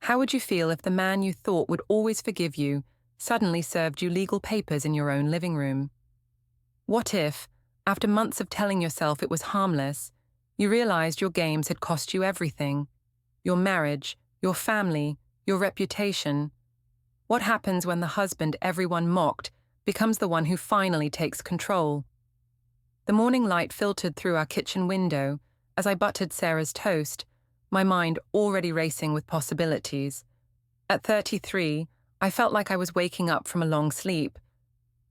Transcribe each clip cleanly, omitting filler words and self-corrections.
How would you feel if the man you thought would always forgive you suddenly served you legal papers in your own living room? What if, after months of telling yourself it was harmless, you realized your games had cost you everything? Your marriage, your family, your reputation. What happens when the husband everyone mocked becomes the one who finally takes control? The morning light filtered through our kitchen window as I buttered Sarah's toast, my mind already racing with possibilities. At 33, I felt like I was waking up from a long sleep.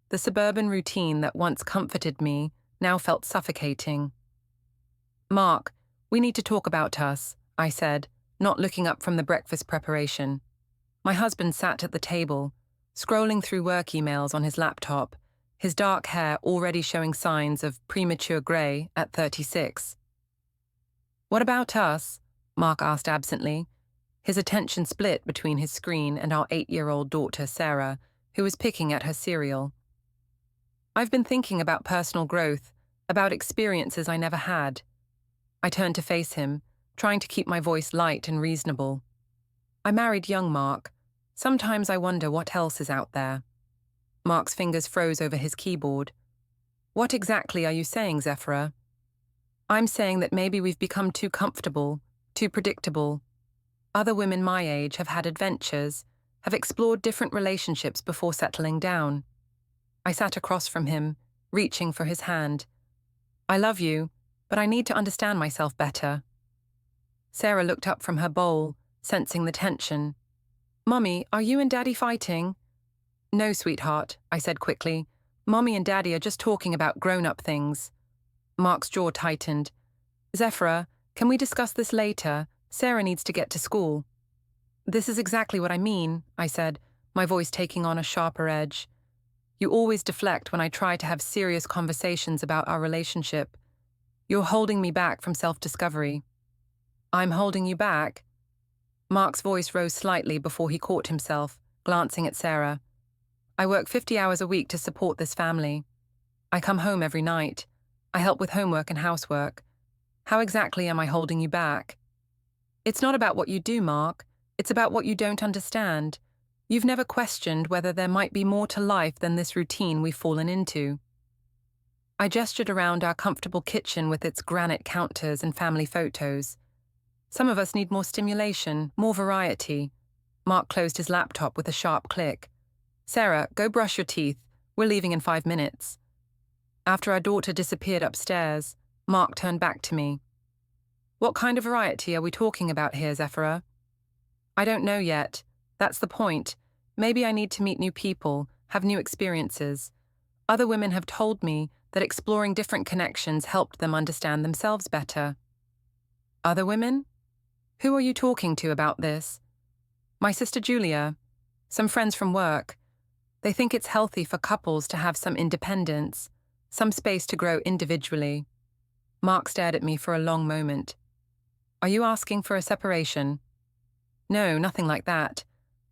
The suburban routine that once comforted me now felt suffocating. "Mark, we need to talk about us," I said, not looking up from the breakfast preparation. My husband sat at the table, scrolling through work emails on his laptop, his dark hair already showing signs of premature grey at 36. "What about us?" Mark asked absently. His attention split between his screen and our 8-year-old daughter, Sarah, who was picking at her cereal. "I've been thinking about personal growth, about experiences I never had." I turned to face him, trying to keep my voice light and reasonable. "I married young, Mark. Sometimes I wonder what else is out there." Mark's fingers froze over his keyboard. "What exactly are you saying, Zephyra?" "I'm saying that maybe we've become too comfortable, too predictable. Other women my age have had adventures, have explored different relationships before settling down." I sat across from him, reaching for his hand. "I love you, but I need to understand myself better." Sarah looked up from her bowl, sensing the tension. "Mummy, are you and Daddy fighting?" "No, sweetheart," I said quickly. "Mommy and Daddy are just talking about grown-up things." Mark's jaw tightened. "Zephyra, can we discuss this later? Sarah needs to get to school." "This is exactly what I mean," I said, my voice taking on a sharper edge. "You always deflect when I try to have serious conversations about our relationship. You're holding me back from self-discovery." "I'm holding you back?" Mark's voice rose slightly before he caught himself, glancing at Sarah. "I work 50 hours a week to support this family. I come home every night. I help with homework and housework. How exactly am I holding you back?" "It's not about what you do, Mark. It's about what you don't understand. You've never questioned whether there might be more to life than this routine we've fallen into." I gestured around our comfortable kitchen with its granite counters and family photos. "Some of us need more stimulation, more variety." Mark closed his laptop with a sharp click. "Sarah, go brush your teeth. We're leaving in 5 minutes." After our daughter disappeared upstairs, Mark turned back to me. "What kind of variety are we talking about here, Zephyra?" "I don't know yet. That's the point. Maybe I need to meet new people, have new experiences. Other women have told me that exploring different connections helped them understand themselves better." "Other women? Who are you talking to about this?" "My sister Julia. Some friends from work. They think it's healthy for couples to have some independence, some space to grow individually." Mark stared at me for a long moment. "Are you asking for a separation?" "No, nothing like that.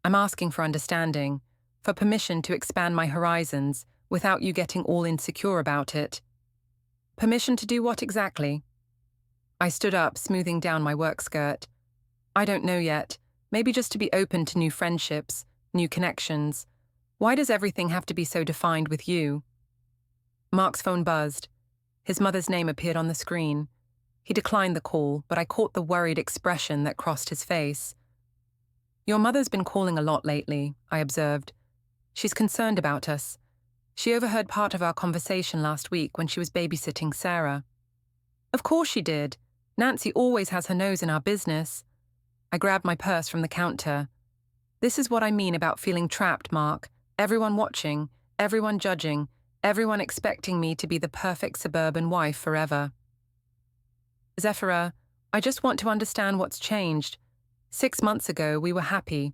I'm asking for understanding, for permission to expand my horizons without you getting all insecure about it." "Permission to do what exactly?" I stood up, smoothing down my work skirt. "I don't know yet. Maybe just to be open to new friendships, new connections. Why does everything have to be so defined with you?" Mark's phone buzzed. His mother's name appeared on the screen. He declined the call, but I caught the worried expression that crossed his face. "Your mother's been calling a lot lately," I observed. "She's concerned about us. She overheard part of our conversation last week when she was babysitting Sarah." "Of course she did. Nancy always has her nose in our business." I grabbed my purse from the counter. "This is what I mean about feeling trapped, Mark. Everyone watching, everyone judging, everyone expecting me to be the perfect suburban wife forever." "Zephyra, I just want to understand what's changed. 6 months ago, we were happy.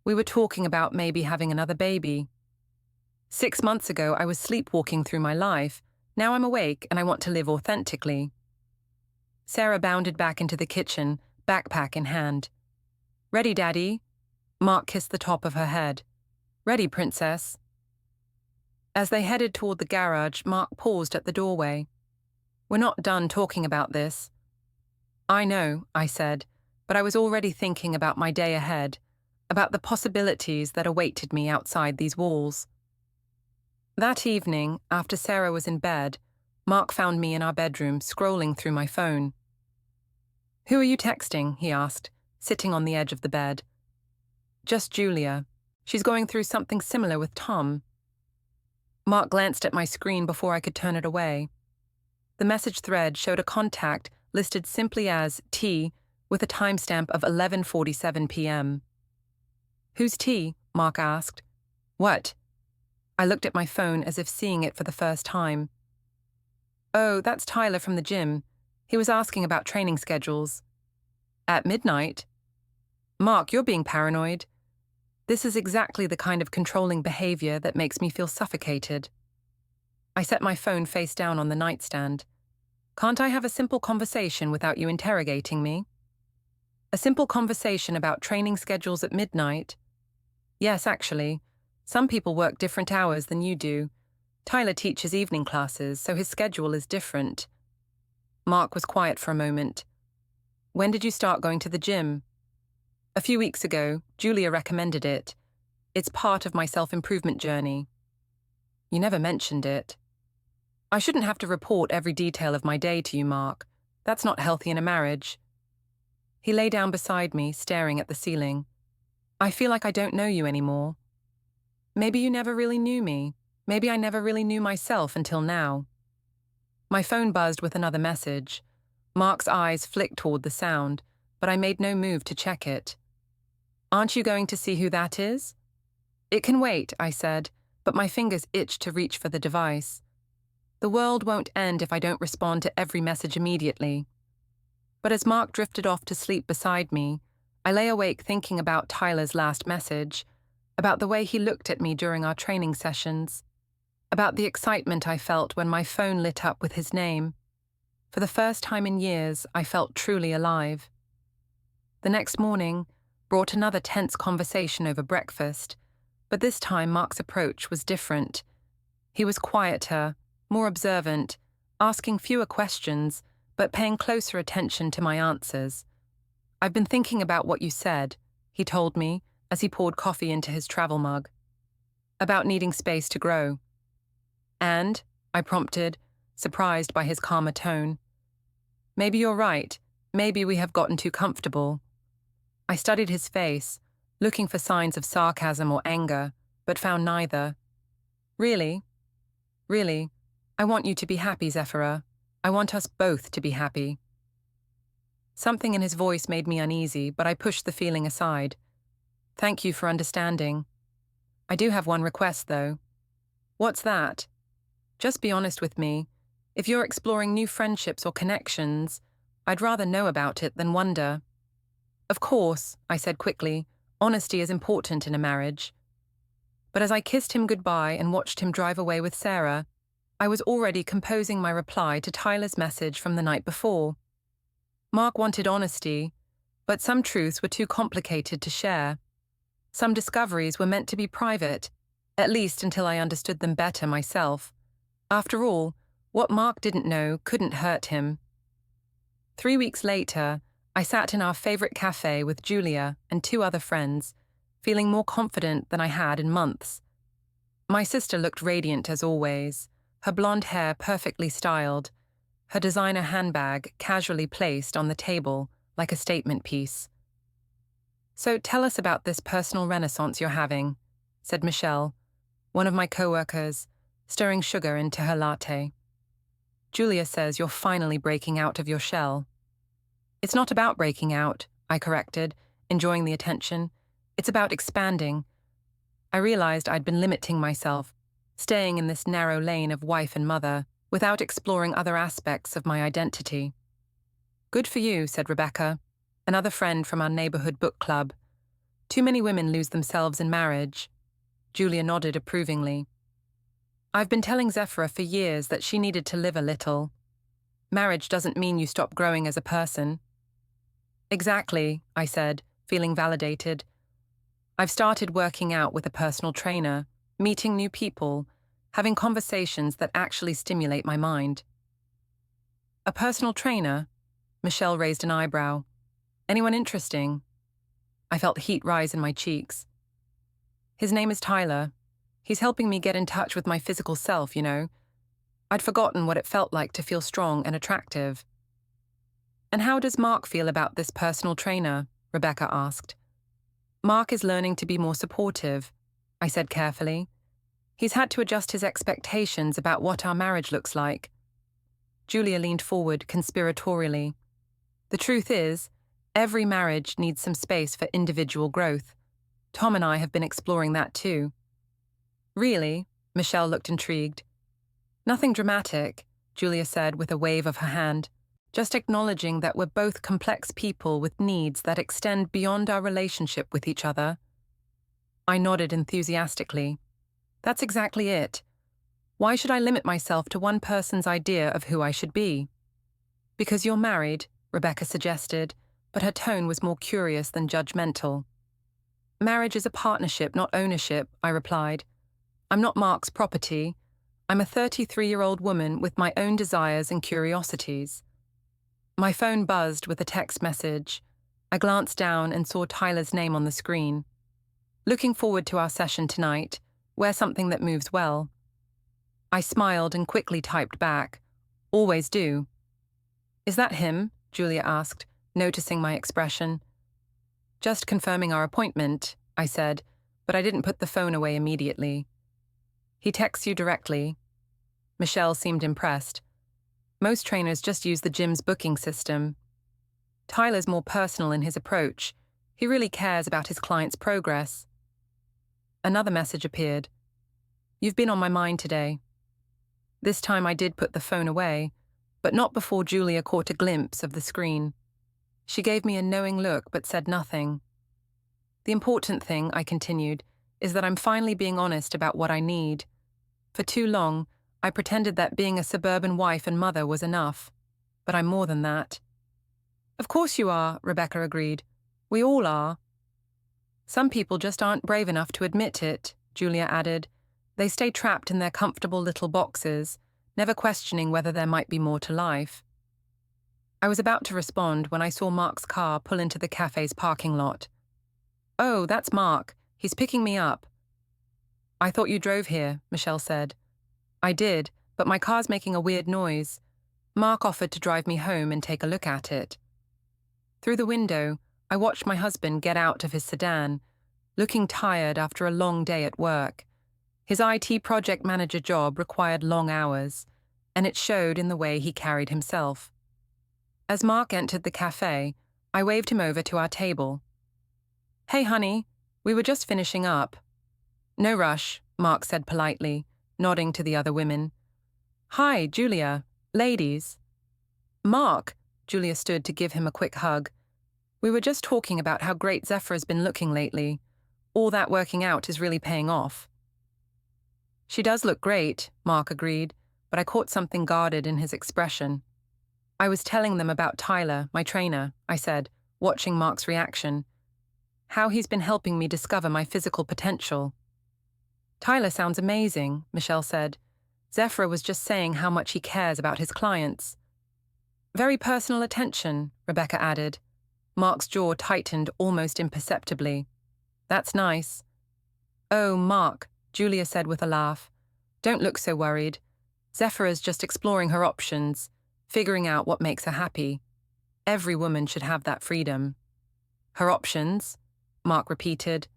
We were talking about maybe having another baby. 6 months ago, I was sleepwalking through my life. Now I'm awake and I want to live authentically." Sarah bounded back into the kitchen, backpack in hand. "Ready, Daddy?" Mark kissed the top of her head. "Ready, Princess." As they headed toward the garage, Mark paused at the doorway. "We're not done talking about this." "I know," I said, but I was already thinking about my day ahead, about the possibilities that awaited me outside these walls. That evening, after Sarah was in bed, Mark found me in our bedroom scrolling through my phone. "Who are you texting?" he asked, sitting on the edge of the bed. "Just Julia. She's going through something similar with Tom." Mark glanced at my screen before I could turn it away. The message thread showed a contact listed simply as T with a timestamp of 11:47 p.m. "Who's T?" Mark asked. "What?" I looked at my phone as if seeing it for the first time. "Oh, that's Tyler from the gym. He was asking about training schedules." "At midnight?" "Mark, you're being paranoid. This is exactly the kind of controlling behavior that makes me feel suffocated." I set my phone face down on the nightstand. "Can't I have a simple conversation without you interrogating me?" "A simple conversation about training schedules at midnight?" "Yes, actually. Some people work different hours than you do. Tyler teaches evening classes, so his schedule is different." Mark was quiet for a moment. "When did you start going to the gym?" "A few weeks ago. Julia recommended it. It's part of my self-improvement journey." "You never mentioned it." "I shouldn't have to report every detail of my day to you, Mark. That's not healthy in a marriage." He lay down beside me, staring at the ceiling. "I feel like I don't know you anymore." "Maybe you never really knew me. Maybe I never really knew myself until now." My phone buzzed with another message. Mark's eyes flicked toward the sound, but I made no move to check it. "Aren't you going to see who that is?" "It can wait," I said, but my fingers itched to reach for the device. The world won't end if I don't respond to every message immediately. But as Mark drifted off to sleep beside me, I lay awake thinking about Tyler's last message, about the way he looked at me during our training sessions, about the excitement I felt when my phone lit up with his name. For the first time in years, I felt truly alive. The next morning brought another tense conversation over breakfast, but this time Mark's approach was different. He was quieter, more observant, asking fewer questions, but paying closer attention to my answers. "I've been thinking about what you said," he told me as he poured coffee into his travel mug. "About needing space to grow." "And?" I prompted, surprised by his calmer tone. "Maybe you're right. Maybe we have gotten too comfortable." I studied his face, looking for signs of sarcasm or anger, but found neither. "Really? Really, I want you to be happy, Zephyra. I want us both to be happy." Something in his voice made me uneasy, but I pushed the feeling aside. "Thank you for understanding. I do have one request, though." "What's that?" "Just be honest with me. If you're exploring new friendships or connections, I'd rather know about it than wonder." "Of course," I said quickly, "honesty is important in a marriage." But as I kissed him goodbye and watched him drive away with Sarah, I was already composing my reply to Tyler's message from the night before. Mark wanted honesty, but some truths were too complicated to share. Some discoveries were meant to be private, at least until I understood them better myself. After all, what Mark didn't know couldn't hurt him. 3 weeks later, I sat in our favorite cafe with Julia and 2 other friends, feeling more confident than I had in months. My sister looked radiant as always, her blonde hair perfectly styled, her designer handbag casually placed on the table like a statement piece. "So tell us about this personal renaissance you're having," said Michelle, one of my co-workers, stirring sugar into her latte. "Julia says you're finally breaking out of your shell." "It's not about breaking out," I corrected, enjoying the attention. "It's about expanding." I realized I'd been limiting myself, staying in this narrow lane of wife and mother, without exploring other aspects of my identity. "Good for you," said Rebecca, another friend from our neighborhood book club. "Too many women lose themselves in marriage." Julia nodded approvingly. "I've been telling Zephyra for years that she needed to live a little. Marriage doesn't mean you stop growing as a person." "Exactly," I said, feeling validated. "I've started working out with a personal trainer, meeting new people, having conversations that actually stimulate my mind." "A personal trainer?" Michelle raised an eyebrow. "Anyone interesting?" I felt heat rise in my cheeks. His name is Tyler. He's helping me get in touch with my physical self, you know. I'd forgotten what it felt like to feel strong and attractive. And how does Mark feel about this personal trainer? Rebecca asked. Mark is learning to be more supportive, I said carefully. He's had to adjust his expectations about what our marriage looks like. Julia leaned forward conspiratorially. The truth is, every marriage needs some space for individual growth. Tom and I have been exploring that too. Really? Michelle looked intrigued. Nothing dramatic, Julia said with a wave of her hand, just acknowledging that we're both complex people with needs that extend beyond our relationship with each other. I nodded enthusiastically. That's exactly it. Why should I limit myself to one person's idea of who I should be? Because you're married, Rebecca suggested, but her tone was more curious than judgmental. Marriage is a partnership, not ownership, I replied. I'm not Mark's property. I'm a 33-year-old woman with my own desires and curiosities. My phone buzzed with a text message. I glanced down and saw Tyler's name on the screen. Looking forward to our session tonight. Wear something that moves well. I smiled and quickly typed back. Always do. Is that him? Julia asked, noticing my expression. Just confirming our appointment, I said, but I didn't put the phone away immediately. He texts you directly. Michelle seemed impressed. Most trainers just use the gym's booking system. Tyler's more personal in his approach. He really cares about his client's progress. Another message appeared. You've been on my mind today. This time I did put the phone away, but not before Julia caught a glimpse of the screen. She gave me a knowing look but said nothing. The important thing, I continued, is that I'm finally being honest about what I need. For too long, I pretended that being a suburban wife and mother was enough. But I'm more than that. Of course you are, Rebecca agreed. We all are. Some people just aren't brave enough to admit it, Julia added. They stay trapped in their comfortable little boxes, never questioning whether there might be more to life. I was about to respond when I saw Mark's car pull into the cafe's parking lot. Oh, that's Mark. He's picking me up. I thought you drove here, Michelle said. I did, but my car's making a weird noise. Mark offered to drive me home and take a look at it. Through the window, I watched my husband get out of his sedan, looking tired after a long day at work. His IT project manager job required long hours, and it showed in the way he carried himself. As Mark entered the cafe, I waved him over to our table. Hey, honey, we were just finishing up. No rush, Mark said politely, nodding to the other women. Hi, Julia. Ladies. Mark, Julia stood to give him a quick hug. We were just talking about how great Zephyra's been looking lately. All that working out is really paying off. She does look great, Mark agreed, but I caught something guarded in his expression. I was telling them about Tyler, my trainer, I said, watching Mark's reaction. How he's been helping me discover my physical potential. Tyler sounds amazing, Michelle said. Zephyra was just saying how much he cares about his clients. Very personal attention, Rebecca added. Mark's jaw tightened almost imperceptibly. That's nice. Oh, Mark, Julia said with a laugh. Don't look so worried. Zephyra's just exploring her options, figuring out what makes her happy. Every woman should have that freedom. Her options? Mark repeated.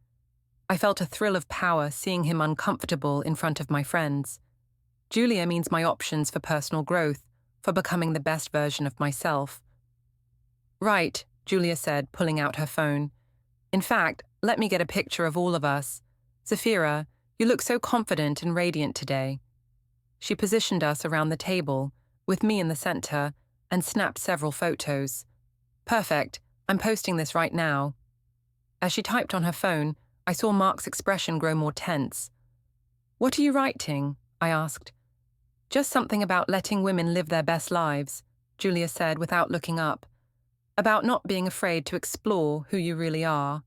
I felt a thrill of power seeing him uncomfortable in front of my friends. Julia means my options for personal growth, for becoming the best version of myself. Right, Julia said, pulling out her phone. In fact, let me get a picture of all of us. Zephyra, you look so confident and radiant today. She positioned us around the table, with me in the center, and snapped several photos. Perfect, I'm posting this right now. As she typed on her phone, I saw Mark's expression grow more tense. What are you writing? I asked. Just something about letting women live their best lives, Julia said without looking up. About not being afraid to explore who you really are.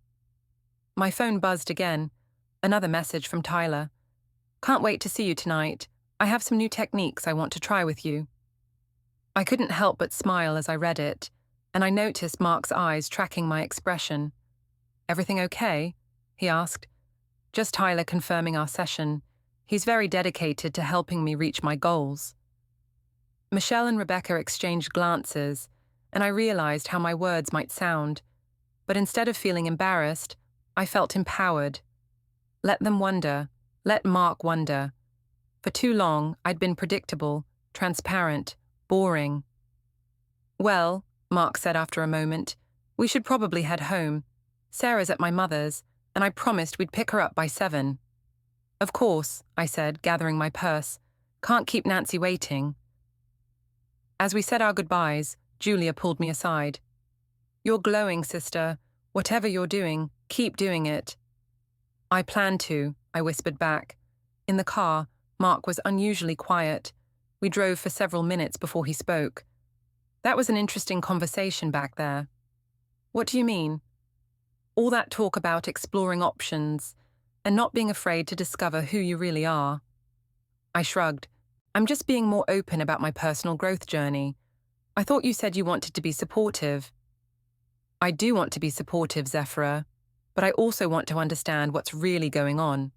My phone buzzed again. Another message from Tyler. Can't wait to see you tonight. I have some new techniques I want to try with you. I couldn't help but smile as I read it, and I noticed Mark's eyes tracking my expression. Everything okay? He asked. Just Tyler confirming our session. He's very dedicated to helping me reach my goals. Michelle and Rebecca exchanged glances, and I realized how my words might sound. But instead of feeling embarrassed, I felt empowered. Let them wonder. Let Mark wonder. For too long, I'd been predictable, transparent, boring. Well, Mark said after a moment, we should probably head home. Sarah's at my mother's, and I promised we'd pick her up by 7. Of course, I said, gathering my purse. Can't keep Nancy waiting. As we said our goodbyes, Julia pulled me aside. You're glowing, sister. Whatever you're doing, keep doing it. I plan to, I whispered back. In the car, Mark was unusually quiet. We drove for several minutes before he spoke. That was an interesting conversation back there. What do you mean? All that talk about exploring options and not being afraid to discover who you really are. I shrugged. I'm just being more open about my personal growth journey. I thought you said you wanted to be supportive. I do want to be supportive, Zephyra, but I also want to understand what's really going on.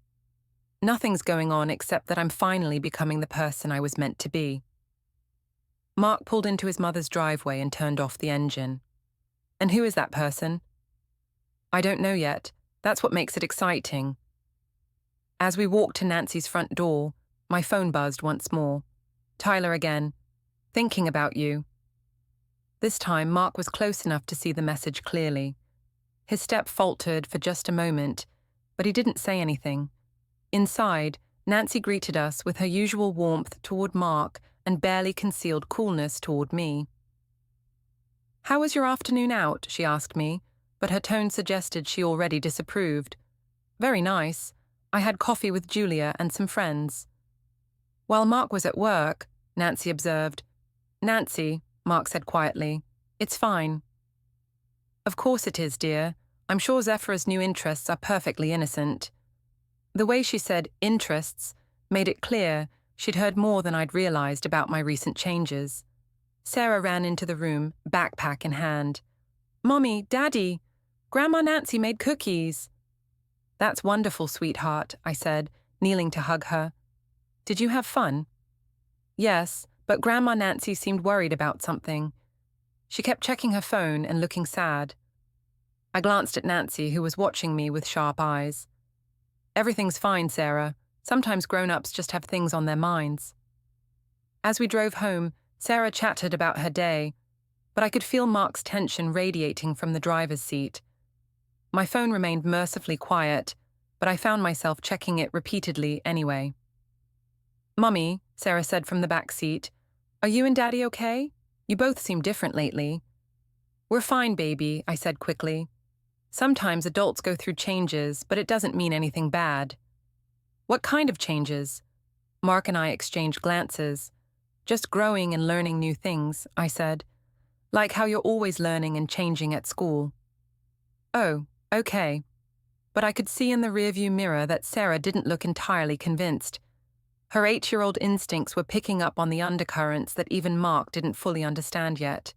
Nothing's going on except that I'm finally becoming the person I was meant to be. Mark pulled into his mother's driveway and turned off the engine. And who is that person? I don't know yet. That's what makes it exciting. As we walked to Nancy's front door, my phone buzzed once more. Tyler again. Thinking about you. This time, Mark was close enough to see the message clearly. His step faltered for just a moment, but he didn't say anything. Inside, Nancy greeted us with her usual warmth toward Mark and barely concealed coolness toward me. How was your afternoon out? She asked me, but her tone suggested she already disapproved. Very nice. I had coffee with Julia and some friends. While Mark was at work, Nancy observed. Nancy, Mark said quietly, it's fine. Of course it is, dear. I'm sure Zephyra's new interests are perfectly innocent. The way she said interests made it clear she'd heard more than I'd realized about my recent changes. Sarah ran into the room, backpack in hand. Mommy, Daddy, Grandma Nancy made cookies. That's wonderful, sweetheart, I said, kneeling to hug her. Did you have fun? Yes, but Grandma Nancy seemed worried about something. She kept checking her phone and looking sad. I glanced at Nancy, who was watching me with sharp eyes. Everything's fine, Sarah. Sometimes grown-ups just have things on their minds. As we drove home, Sarah chattered about her day, but I could feel Mark's tension radiating from the driver's seat. My phone remained mercifully quiet, but I found myself checking it repeatedly anyway. Mummy, Sarah said from the back seat, are you and Daddy okay? You both seem different lately. We're fine, baby, I said quickly. Sometimes adults go through changes, but it doesn't mean anything bad. What kind of changes? Mark and I exchanged glances. Just growing and learning new things, I said. Like how you're always learning and changing at school. Oh, okay. But I could see in the rearview mirror that Sarah didn't look entirely convinced. Her 8-year-old instincts were picking up on the undercurrents that even Mark didn't fully understand yet.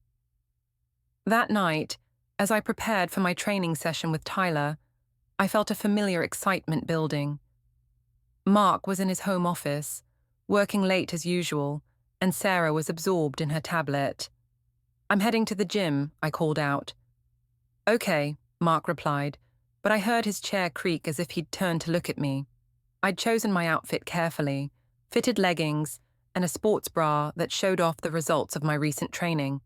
That night, as I prepared for my training session with Tyler, I felt a familiar excitement building. Mark was in his home office, working late as usual, and Sarah was absorbed in her tablet. I'm heading to the gym, I called out. Okay, Mark replied, but I heard his chair creak as if he'd turned to look at me. I'd chosen my outfit carefully, fitted leggings, and a sports bra that showed off the results of my recent training.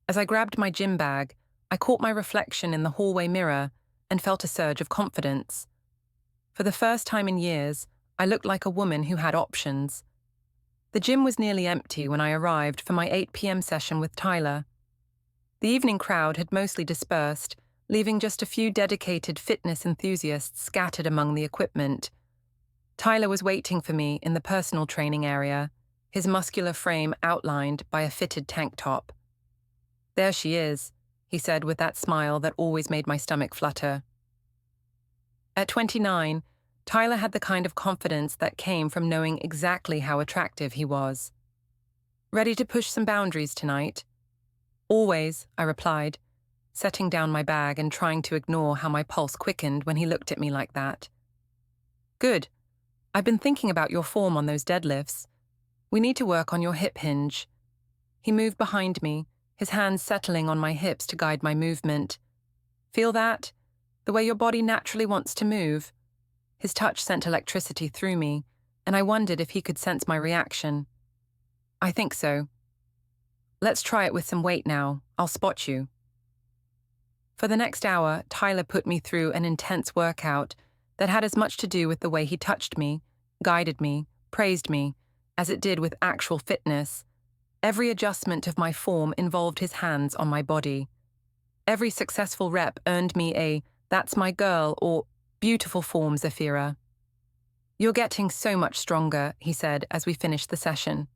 As I grabbed my gym bag, I caught my reflection in the hallway mirror and felt a surge of confidence. For the first time in years, I looked like a woman who had options. The gym was nearly empty when I arrived for my 8 p.m. session with Tyler. The evening crowd had mostly dispersed, leaving just a few dedicated fitness enthusiasts scattered among the equipment. Tyler was waiting for me in the personal training area, his muscular frame outlined by a fitted tank top. There she is, he said with that smile that always made my stomach flutter. At 29, Tyler had the kind of confidence that came from knowing exactly how attractive he was. Ready to push some boundaries tonight? Always, I replied. setting down my bag and trying to ignore how my pulse quickened when he looked at me like that. Good. I've been thinking about your form on those deadlifts. We need to work on your hip hinge. He moved behind me, his hands settling on my hips to guide my movement. Feel that? The way your body naturally wants to move. His touch sent electricity through me, and I wondered if he could sense my reaction. I think so. Let's try it with some weight now. I'll spot you. For the next hour, Tyler put me through an intense workout that had as much to do with the way he touched me, guided me, praised me, as it did with actual fitness. Every adjustment of my form involved his hands on my body. Every successful rep earned me a "that's my girl" or "beautiful form, Zephyra." You're getting so much stronger, he said as we finished the session.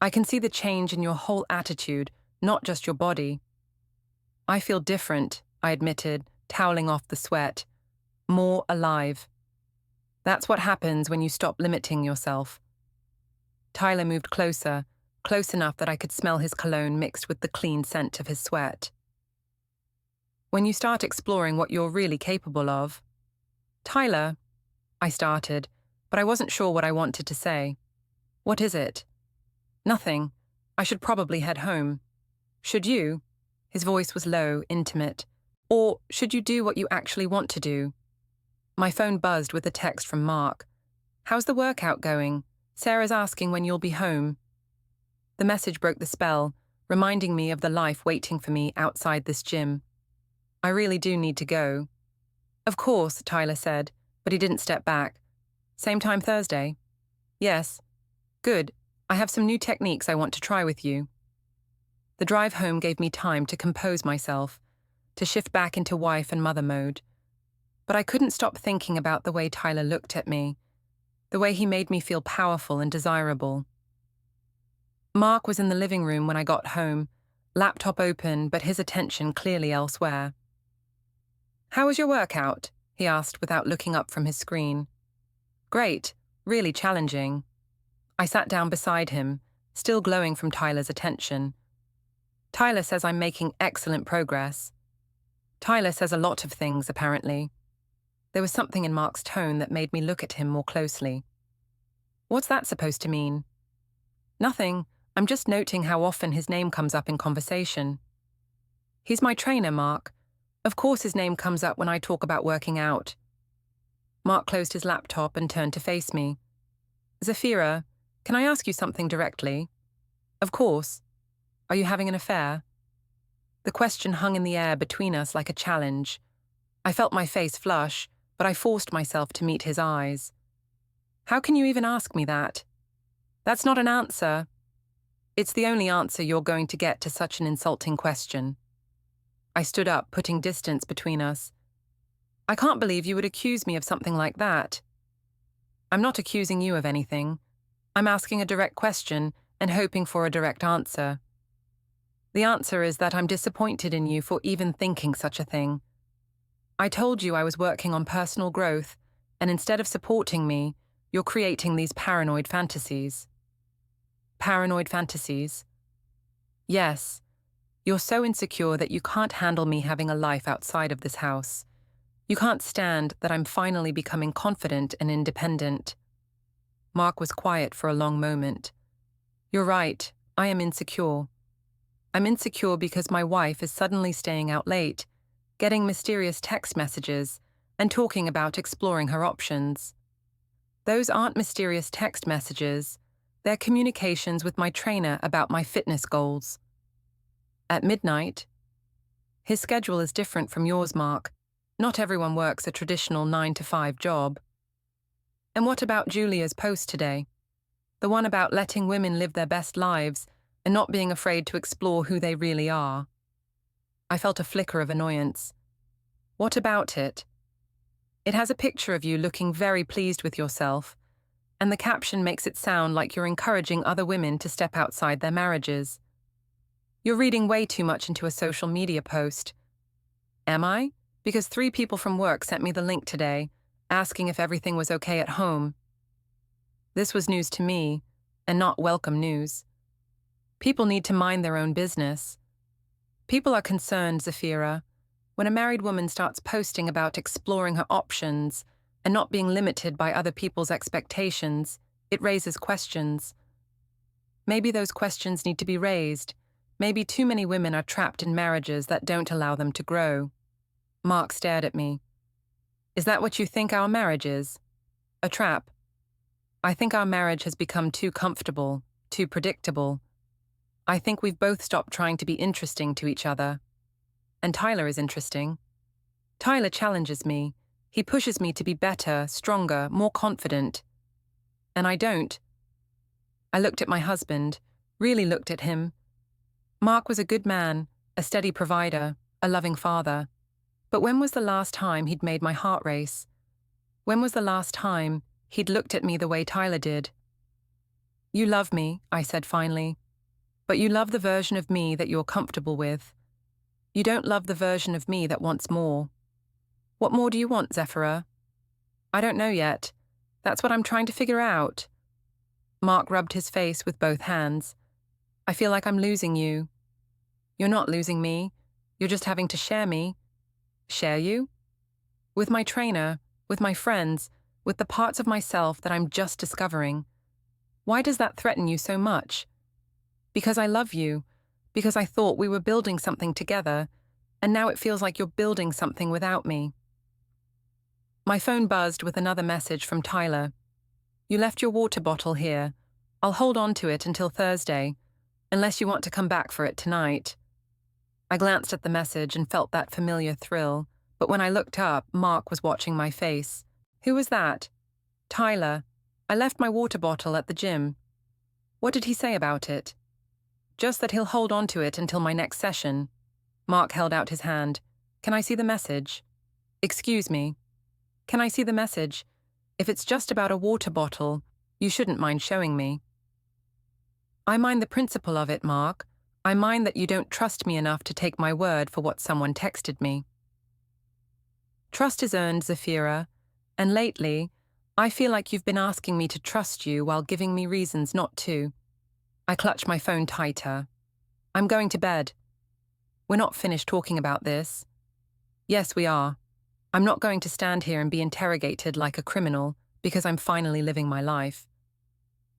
I can see the change in your whole attitude, not just your body. I feel different, I admitted, toweling off the sweat. More alive. That's what happens when you stop limiting yourself. Tyler moved closer, close enough that I could smell his cologne mixed with the clean scent of his sweat. When you start exploring what you're really capable of... Tyler, I started, but I wasn't sure what I wanted to say. What is it? Nothing. I should probably head home. Should you? His voice was low, intimate. Or should you do what you actually want to do? My phone buzzed with a text from Mark. How's the workout going? Sarah's asking when you'll be home. The message broke the spell, reminding me of the life waiting for me outside this gym. I really do need to go. Of course, Tyler said, but he didn't step back. Same time Thursday? Yes. Good. I have some new techniques I want to try with you. The drive home gave me time to compose myself, to shift back into wife and mother mode. But I couldn't stop thinking about the way Tyler looked at me, the way he made me feel powerful and desirable. Mark was in the living room when I got home, laptop open, but his attention clearly elsewhere. How was your workout? He asked without looking up from his screen. Great, really challenging. I sat down beside him, still glowing from Tyler's attention. Tyler says I'm making excellent progress. Tyler says a lot of things, apparently. There was something in Mark's tone that made me look at him more closely. What's that supposed to mean? Nothing. I'm just noting how often his name comes up in conversation. He's my trainer, Mark. Of course his name comes up when I talk about working out. Mark closed his laptop and turned to face me. Zephyra, can I ask you something directly? Of course. Are you having an affair? The question hung in the air between us like a challenge. I felt my face flush, but I forced myself to meet his eyes. How can you even ask me that? That's not an answer. It's the only answer you're going to get to such an insulting question. I stood up, putting distance between us. I can't believe you would accuse me of something like that. I'm not accusing you of anything. I'm asking a direct question and hoping for a direct answer. The answer is that I'm disappointed in you for even thinking such a thing. I told you I was working on personal growth, and instead of supporting me, you're creating these paranoid fantasies. Paranoid fantasies? Yes. You're so insecure that you can't handle me having a life outside of this house. You can't stand that I'm finally becoming confident and independent. Mark was quiet for a long moment. You're right, I am insecure. I'm insecure because my wife is suddenly staying out late, getting mysterious text messages, and talking about exploring her options. Those aren't mysterious text messages. They're communications with my trainer about my fitness goals. At midnight. His schedule is different from yours, Mark. Not everyone works a traditional 9-to-5 job. And what about Julia's post today? The one about letting women live their best lives and not being afraid to explore who they really are. I felt a flicker of annoyance. What about it? It has a picture of you looking very pleased with yourself, and the caption makes it sound like you're encouraging other women to step outside their marriages. You're reading way too much into a social media post. Am I? Because 3 people from work sent me the link today, asking if everything was okay at home. This was news to me, and not welcome news. People need to mind their own business. People are concerned, Zephyra. When a married woman starts posting about exploring her options and not being limited by other people's expectations, it raises questions. Maybe those questions need to be raised. Maybe too many women are trapped in marriages that don't allow them to grow. Mark stared at me. Is that what you think our marriage is? A trap? I think our marriage has become too comfortable, too predictable. I think we've both stopped trying to be interesting to each other. And Tyler is interesting. Tyler challenges me. He pushes me to be better, stronger, more confident. And I don't. I looked at my husband, really looked at him. Mark was a good man, a steady provider, a loving father. But when was the last time he'd made my heart race? When was the last time he'd looked at me the way Tyler did? You love me, I said finally. But you love the version of me that you're comfortable with. You don't love the version of me that wants more. What more do you want, Zephyra? I don't know yet. That's what I'm trying to figure out. Mark rubbed his face with both hands. I feel like I'm losing you. You're not losing me. You're just having to share me. Share you? With my trainer, with my friends, with the parts of myself that I'm just discovering. Why does that threaten you so much? Because I love you, because I thought we were building something together, and now it feels like you're building something without me. My phone buzzed with another message from Tyler. You left your water bottle here. I'll hold on to it until Thursday, unless you want to come back for it tonight. I glanced at the message and felt that familiar thrill, but when I looked up, Mark was watching my face. Who was that? Tyler. I left my water bottle at the gym. What did he say about it? Just that he'll hold on to it until my next session. Mark held out his hand. Can I see the message? Excuse me. Can I see the message? If it's just about a water bottle, you shouldn't mind showing me. I mind the principle of it, Mark. I mind that you don't trust me enough to take my word for what someone texted me. Trust is earned, Zephyra, and lately, I feel like you've been asking me to trust you while giving me reasons not to. I clutched my phone tighter. I'm going to bed. We're not finished talking about this. Yes, we are. I'm not going to stand here and be interrogated like a criminal because I'm finally living my life.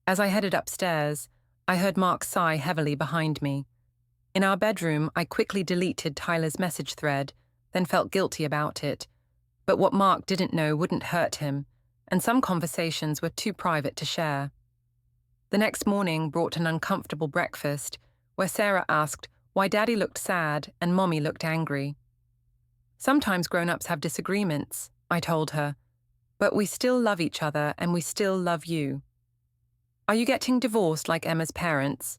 As I headed upstairs, I heard Mark sigh heavily behind me. In our bedroom, I quickly deleted Tyler's message thread, then felt guilty about it. But what Mark didn't know wouldn't hurt him, and some conversations were too private to share. The next morning brought an uncomfortable breakfast, where Sarah asked why Daddy looked sad and Mommy looked angry. Sometimes grown-ups have disagreements, I told her, but we still love each other and we still love you. Are you getting divorced like Emma's parents?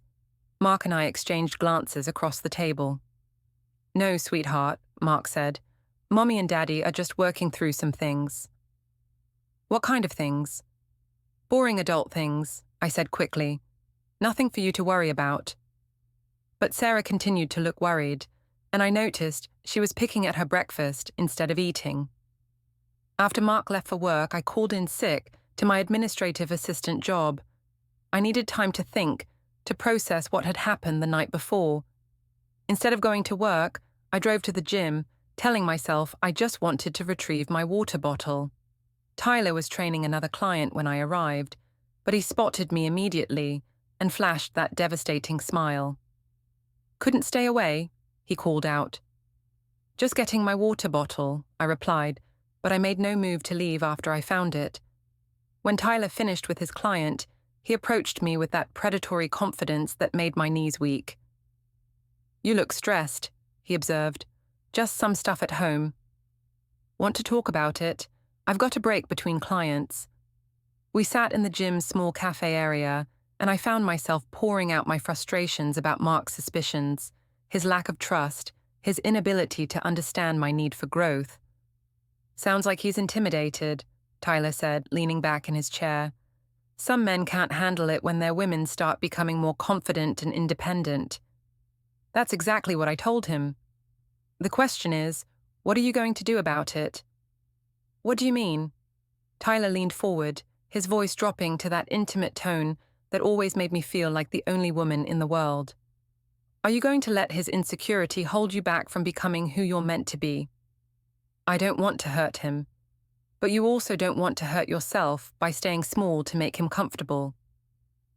Mark and I exchanged glances across the table. No, sweetheart, Mark said. Mommy and Daddy are just working through some things. What kind of things? Boring adult things, I said quickly. Nothing for you to worry about. But Sarah continued to look worried, and I noticed she was picking at her breakfast instead of eating. After Mark left for work, I called in sick to my administrative assistant job. I needed time to think, to process what had happened the night before. Instead of going to work, I drove to the gym, telling myself I just wanted to retrieve my water bottle. Tyler was training another client when I arrived, but he spotted me immediately and flashed that devastating smile. Couldn't stay away, he called out. Just getting my water bottle, I replied, but I made no move to leave after I found it. When Tyler finished with his client, he approached me with that predatory confidence that made my knees weak. You look stressed, he observed. Just some stuff at home. Want to talk about it? I've got a break between clients. We sat in the gym's small cafe area, and I found myself pouring out my frustrations about Mark's suspicions, his lack of trust, his inability to understand my need for growth. Sounds like he's intimidated, Tyler said, leaning back in his chair. Some men can't handle it when their women start becoming more confident and independent. That's exactly what I told him. The question is, what are you going to do about it? What do you mean? Tyler leaned forward, his voice dropping to that intimate tone that always made me feel like the only woman in the world. Are you going to let his insecurity hold you back from becoming who you're meant to be? I don't want to hurt him, but you also don't want to hurt yourself by staying small to make him comfortable.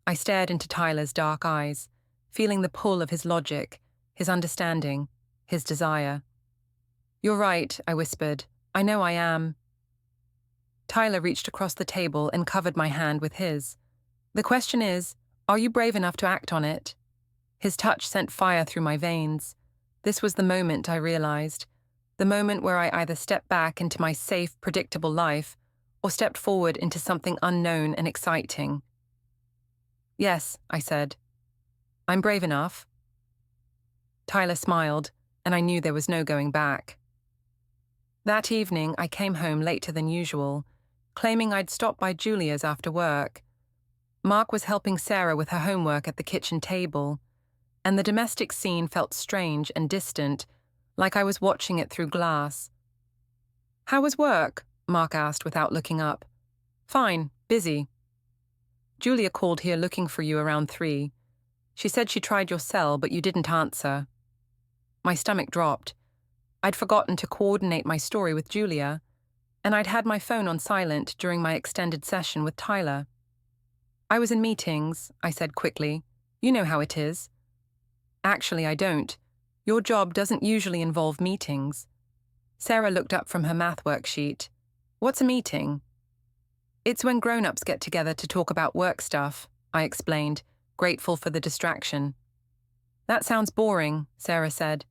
I stared into Tyler's dark eyes, feeling the pull of his logic, his understanding, his desire. You're right, I whispered. I know I am. Tyler reached across the table and covered my hand with his. The question is, are you brave enough to act on it? His touch sent fire through my veins. This was the moment, I realized. The moment where I either stepped back into my safe, predictable life or stepped forward into something unknown and exciting. Yes, I said. I'm brave enough. Tyler smiled, and I knew there was no going back. That evening, I came home later than usual, claiming I'd stopped by Julia's after work. Mark was helping Sarah with her homework at the kitchen table, and the domestic scene felt strange and distant, like I was watching it through glass. How was work? Mark asked without looking up. Fine, busy. Julia called here looking for you around 3. She said she tried your cell, but you didn't answer. My stomach dropped. I'd forgotten to coordinate my story with Julia, and I'd had my phone on silent during my extended session with Tyler. I was in meetings, I said quickly. You know how it is. Actually, I don't. Your job doesn't usually involve meetings. Sarah looked up from her math worksheet. What's a meeting? It's when grown-ups get together to talk about work stuff, I explained, grateful for the distraction. That sounds boring, Sarah said.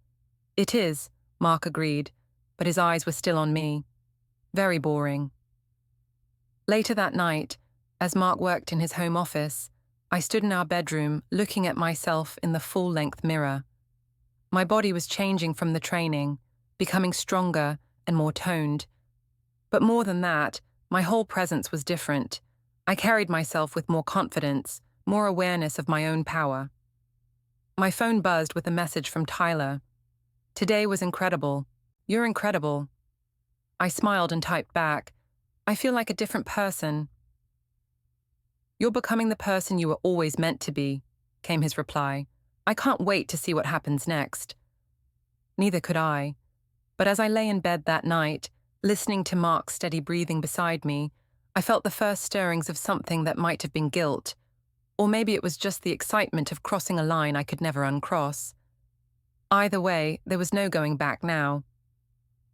It is, Mark agreed, but his eyes were still on me. Very boring. Later that night, as Mark worked in his home office, I stood in our bedroom looking at myself in the full-length mirror. My body was changing from the training, becoming stronger and more toned. But more than that, my whole presence was different. I carried myself with more confidence, more awareness of my own power. My phone buzzed with a message from Tyler. Today was incredible. You're incredible. I smiled and typed back. I feel like a different person. You're becoming the person you were always meant to be, came his reply. I can't wait to see what happens next. Neither could I. But as I lay in bed that night, listening to Mark's steady breathing beside me, I felt the first stirrings of something that might have been guilt, or maybe it was just the excitement of crossing a line I could never uncross. Either way, there was no going back now.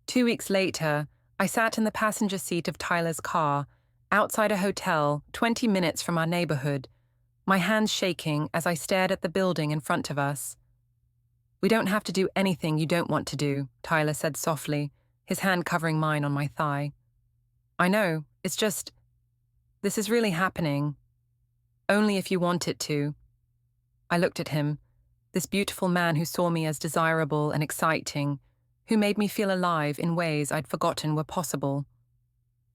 2 weeks later, I sat in the passenger seat of Tyler's car, outside a hotel 20 minutes from our neighborhood, my hands shaking as I stared at the building in front of us. We don't have to do anything you don't want to do, Tyler said softly, his hand covering mine on my thigh. I know, it's just, this is really happening. Only if you want it to. I looked at him, this beautiful man who saw me as desirable and exciting, who made me feel alive in ways I'd forgotten were possible.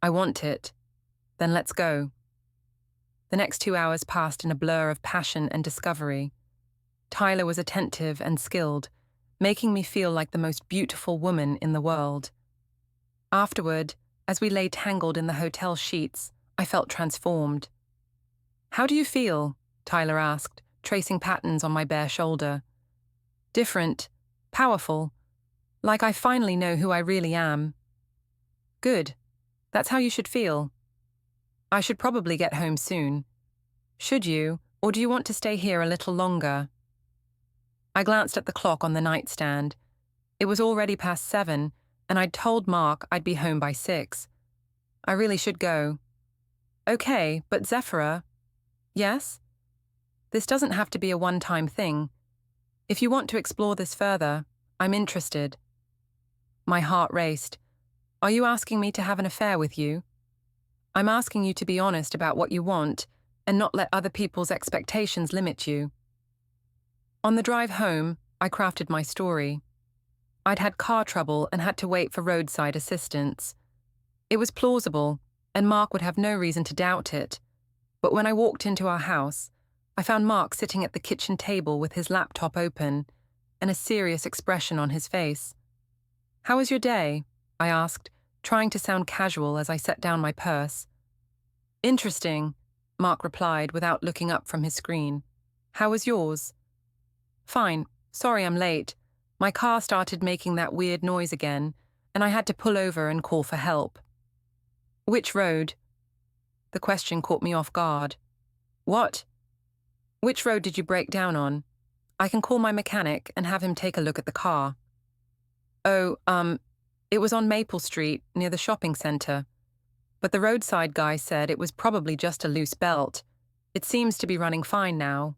I want it. Then let's go. The next 2 hours passed in a blur of passion and discovery. Tyler was attentive and skilled, making me feel like the most beautiful woman in the world. Afterward, as we lay tangled in the hotel sheets, I felt transformed. How do you feel? Tyler asked, tracing patterns on my bare shoulder. Different, powerful, like I finally know who I really am. Good. That's how you should feel. I should probably get home soon. Should you, or do you want to stay here a little longer? I glanced at the clock on the nightstand. It was already past 7, and I'd told Mark I'd be home by 6. I really should go. Okay, but Zephyra? Yes? This doesn't have to be a one-time thing. If you want to explore this further, I'm interested. My heart raced. Are you asking me to have an affair with you? I'm asking you to be honest about what you want and not let other people's expectations limit you. On the drive home, I crafted my story. I'd had car trouble and had to wait for roadside assistance. It was plausible, and Mark would have no reason to doubt it. But when I walked into our house, I found Mark sitting at the kitchen table with his laptop open and a serious expression on his face. How was your day? I asked, trying to sound casual as I set down my purse. Interesting, Mark replied without looking up from his screen. How was yours? Fine, Sorry I'm late. My car started making that weird noise again, and I had to pull over and call for help. Which road? The question caught me off guard. What? Which road did you break down on? I can call my mechanic and have him take a look at the car. Oh, it was on Maple Street, near the shopping center. But the roadside guy said it was probably just a loose belt. It seems to be running fine now.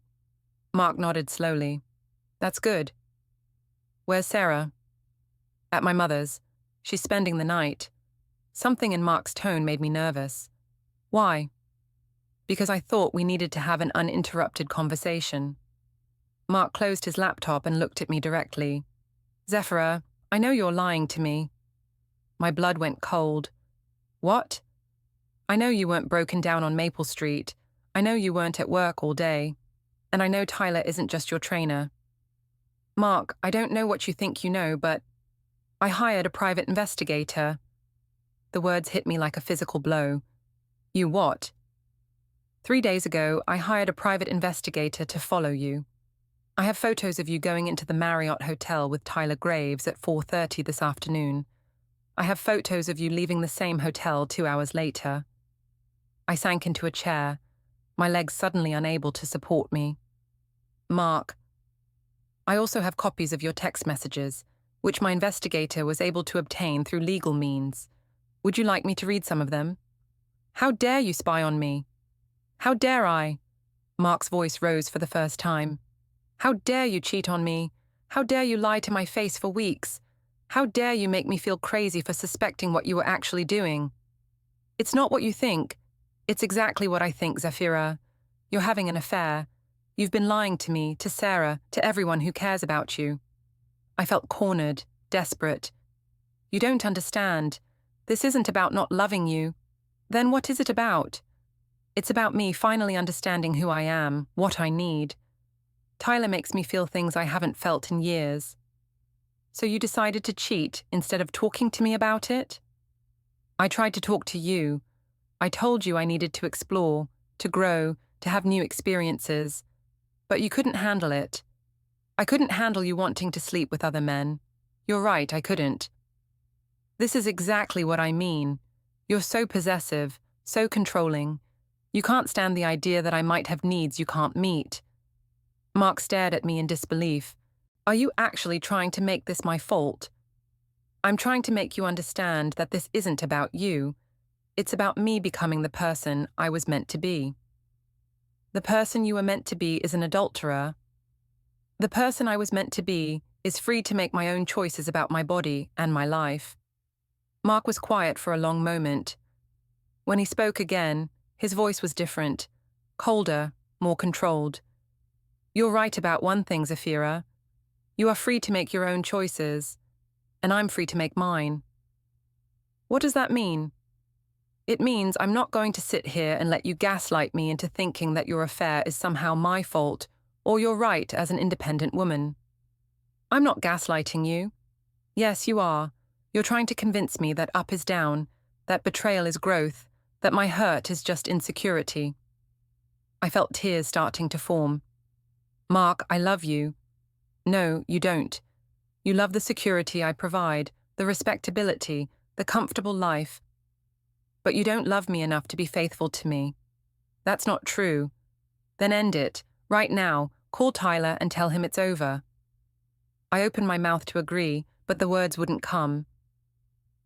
Mark nodded slowly. That's good. Where's Sarah? At my mother's. She's spending the night. Something in Mark's tone made me nervous. Why? Because I thought we needed to have an uninterrupted conversation. Mark closed his laptop and looked at me directly. Zephyra, I know you're lying to me. My blood went cold. What? I know you weren't broken down on Maple Street. I know you weren't at work all day. And I know Tyler isn't just your trainer. Mark, I don't know what you think you know, but I hired a private investigator. The words hit me like a physical blow. You what? 3 days ago, I hired a private investigator to follow you. I have photos of you going into the Marriott Hotel with Tyler Graves at 4:30 this afternoon. I have photos of you leaving the same hotel 2 hours later. I sank into a chair, my legs suddenly unable to support me. Mark, I also have copies of your text messages, which my investigator was able to obtain through legal means. Would you like me to read some of them? How dare you spy on me? How dare I? Mark's voice rose for the first time. How dare you cheat on me? How dare you lie to my face for weeks? How dare you make me feel crazy for suspecting what you were actually doing? It's not what you think. It's exactly what I think, Zephyra. You're having an affair. You've been lying to me, to Sarah, to everyone who cares about you. I felt cornered, desperate. You don't understand. This isn't about not loving you. Then what is it about? It's about me finally understanding who I am, what I need. Tyler makes me feel things I haven't felt in years. So you decided to cheat instead of talking to me about it? I tried to talk to you. I told you I needed to explore, to grow, to have new experiences. But you couldn't handle it. I couldn't handle you wanting to sleep with other men. You're right, I couldn't. This is exactly what I mean. You're so possessive, so controlling. You can't stand the idea that I might have needs you can't meet. Mark stared at me in disbelief. Are you actually trying to make this my fault? I'm trying to make you understand that this isn't about you. It's about me becoming the person I was meant to be. The person you were meant to be is an adulterer. The person I was meant to be is free to make my own choices about my body and my life. Mark was quiet for a long moment. When he spoke again, his voice was different, colder, more controlled. You're right about one thing, Zephyra. You are free to make your own choices, and I'm free to make mine. What does that mean? It means I'm not going to sit here and let you gaslight me into thinking that your affair is somehow my fault or your right as an independent woman. I'm not gaslighting you. Yes, you are. You're trying to convince me that up is down, that betrayal is growth, that my hurt is just insecurity. I felt tears starting to form. Mark, I love you. No, you don't. You love the security I provide, the respectability, the comfortable life. But you don't love me enough to be faithful to me. That's not true. Then end it, right now. Call Tyler and tell him it's over. I opened my mouth to agree, but the words wouldn't come.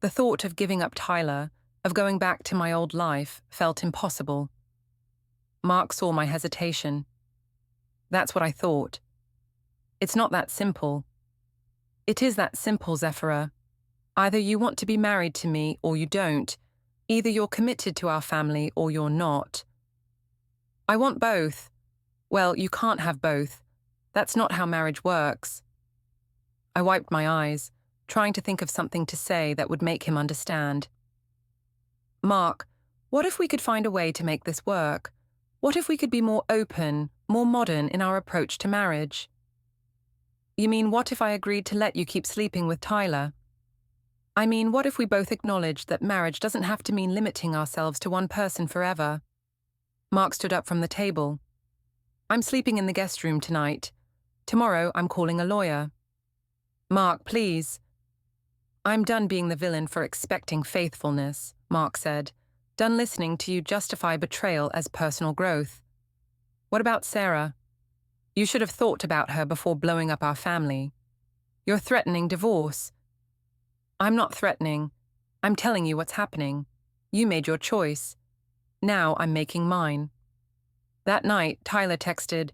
The thought of giving up Tyler, of going back to my old life, felt impossible. Mark saw my hesitation. That's what I thought. It's not that simple. It is that simple, Zephyra. Either you want to be married to me or you don't. Either you're committed to our family or you're not. I want both. Well, you can't have both. That's not how marriage works. I wiped my eyes, trying to think of something to say that would make him understand. Mark, what if we could find a way to make this work? What if we could be more open, more modern in our approach to marriage? You mean, what if I agreed to let you keep sleeping with Tyler? I mean, what if we both acknowledged that marriage doesn't have to mean limiting ourselves to one person forever? Mark stood up from the table. I'm sleeping in the guest room tonight. Tomorrow, I'm calling a lawyer. Mark, please. I'm done being the villain for expecting faithfulness, Mark said. Done listening to you justify betrayal as personal growth. What about Sarah? You should have thought about her before blowing up our family. You're threatening divorce. I'm not threatening. I'm telling you what's happening. You made your choice. Now I'm making mine. That night, Tyler texted,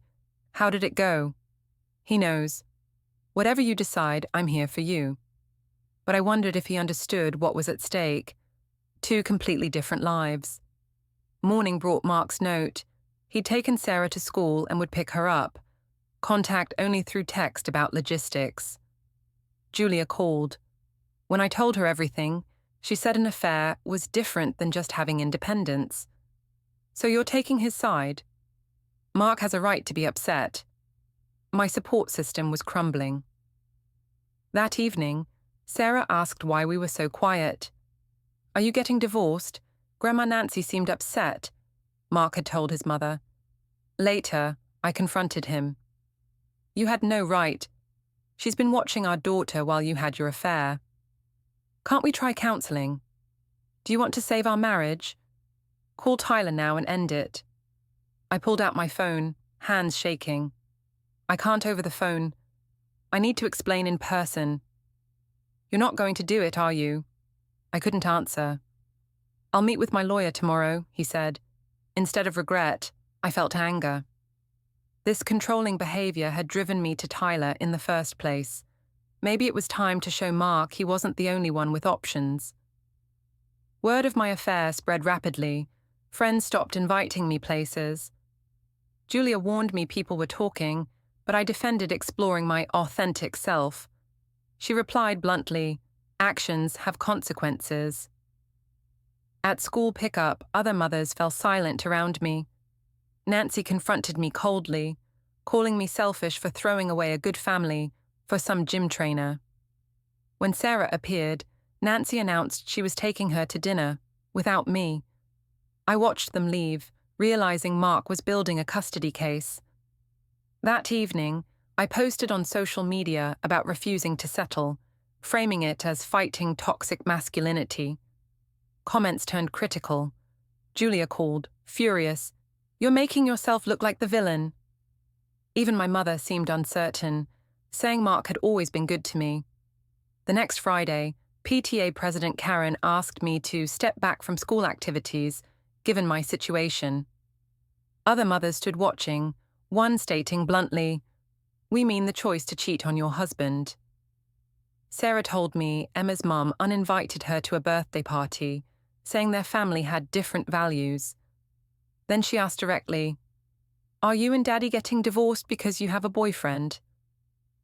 "How did it go?" He knows. Whatever you decide, I'm here for you. But I wondered if he understood what was at stake. Two completely different lives. Morning brought Mark's note. He'd taken Sarah to school and would pick her up. Contact only through text about logistics. Julia called. When I told her everything, she said an affair was different than just having independence. So you're taking his side? Mark has a right to be upset. My support system was crumbling. That evening, Sarah asked why we were so quiet. Are you getting divorced? Grandma Nancy seemed upset, Mark had told his mother. Later, I confronted him. You had no right. She's been watching our daughter while you had your affair. Can't we try counseling? Do you want to save our marriage? Call Tyler now and end it. I pulled out my phone, hands shaking. I can't over the phone. I need to explain in person. You're not going to do it, are you? I couldn't answer. I'll meet with my lawyer tomorrow, he said. Instead of regret, I felt anger. This controlling behavior had driven me to Tyler in the first place. Maybe it was time to show Mark he wasn't the only one with options. Word of my affair spread rapidly. Friends stopped inviting me places. Julia warned me people were talking, but I defended exploring my authentic self. She replied bluntly, "Actions have consequences." At school pickup, other mothers fell silent around me. Nancy confronted me coldly, calling me selfish for throwing away a good family for some gym trainer. When Sarah appeared, Nancy announced she was taking her to dinner, without me. I watched them leave, realizing Mark was building a custody case. That evening, I posted on social media about refusing to settle, framing it as fighting toxic masculinity. Comments turned critical. Julia called, furious, "You're making yourself look like the villain." Even my mother seemed uncertain, saying Mark had always been good to me. The next Friday, PTA President Karen asked me to step back from school activities, given my situation. Other mothers stood watching, one stating bluntly, "We mean the choice to cheat on your husband." Sarah told me Emma's mum uninvited her to a birthday party, saying their family had different values. Then she asked directly, "Are you and Daddy getting divorced because you have a boyfriend?"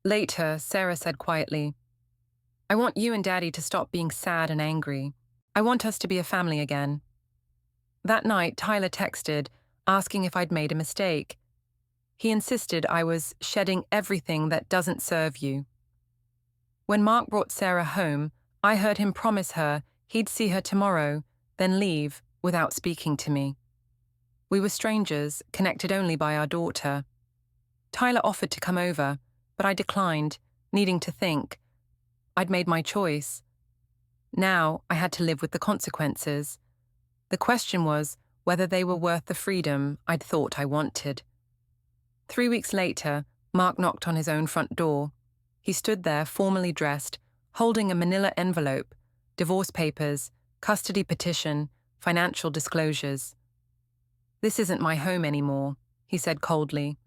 Later, Sarah said quietly, "I want you and Daddy to stop being sad and angry. I want us to be a family again." That night, Tyler texted, asking if I'd made a mistake. He insisted I was shedding everything that doesn't serve you. When Mark brought Sarah home, I heard him promise her he'd see her tomorrow, then leave without speaking to me. We were strangers, connected only by our daughter. Tyler offered to come over, but I declined, needing to think. I'd made my choice. Now I had to live with the consequences. The question was whether they were worth the freedom I'd thought I wanted. 3 weeks later, Mark knocked on his own front door. He stood there, formally dressed, holding a manila envelope, divorce papers, custody petition, financial disclosures. "This isn't my home anymore," he said coldly.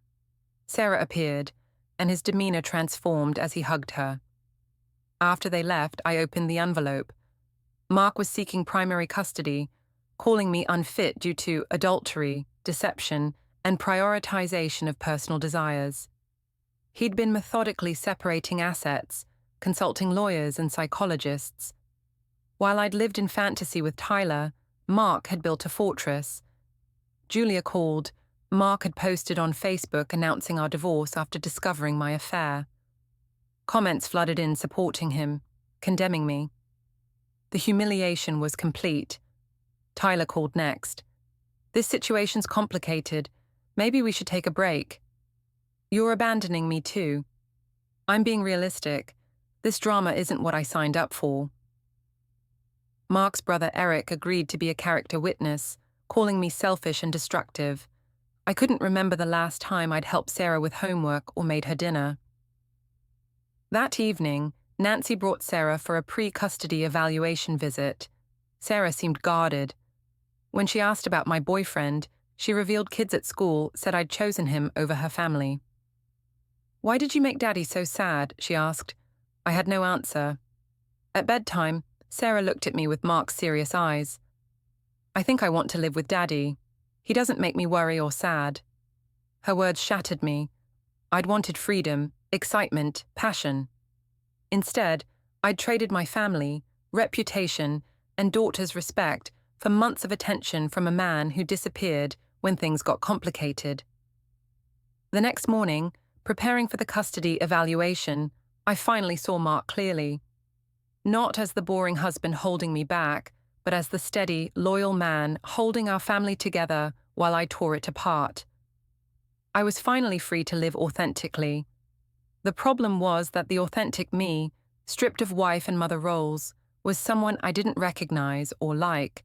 Sarah appeared, and his demeanor transformed as he hugged her. After they left, I opened the envelope. Mark was seeking primary custody, calling me unfit due to adultery, deception, and prioritization of personal desires. He'd been methodically separating assets, consulting lawyers and psychologists. While I'd lived in fantasy with Tyler, Mark had built a fortress. Julia called. Mark had posted on Facebook announcing our divorce after discovering my affair. Comments flooded in supporting him, condemning me. The humiliation was complete. Tyler called next. "This situation's complicated. Maybe we should take a break." You're abandoning me too. I'm being realistic. This drama isn't what I signed up for. Mark's brother Eric agreed to be a character witness, calling me selfish and destructive. I couldn't remember the last time I'd helped Sarah with homework or made her dinner. That evening, Nancy brought Sarah for a pre-custody evaluation visit. Sarah seemed guarded. When she asked about my boyfriend, she revealed kids at school said I'd chosen him over her family. "Why did you make Daddy so sad?" she asked. I had no answer. At bedtime, Sarah looked at me with Mark's serious eyes. "I think I want to live with Daddy. He doesn't make me worry or sad." Her words shattered me. I'd wanted freedom, excitement, passion. Instead, I'd traded my family, reputation, and daughter's respect for months of attention from a man who disappeared when things got complicated. The next morning, preparing for the custody evaluation, I finally saw Mark clearly. Not as the boring husband holding me back, but as the steady, loyal man holding our family together while I tore it apart. I was finally free to live authentically. The problem was that the authentic me, stripped of wife and mother roles, was someone I didn't recognize or like.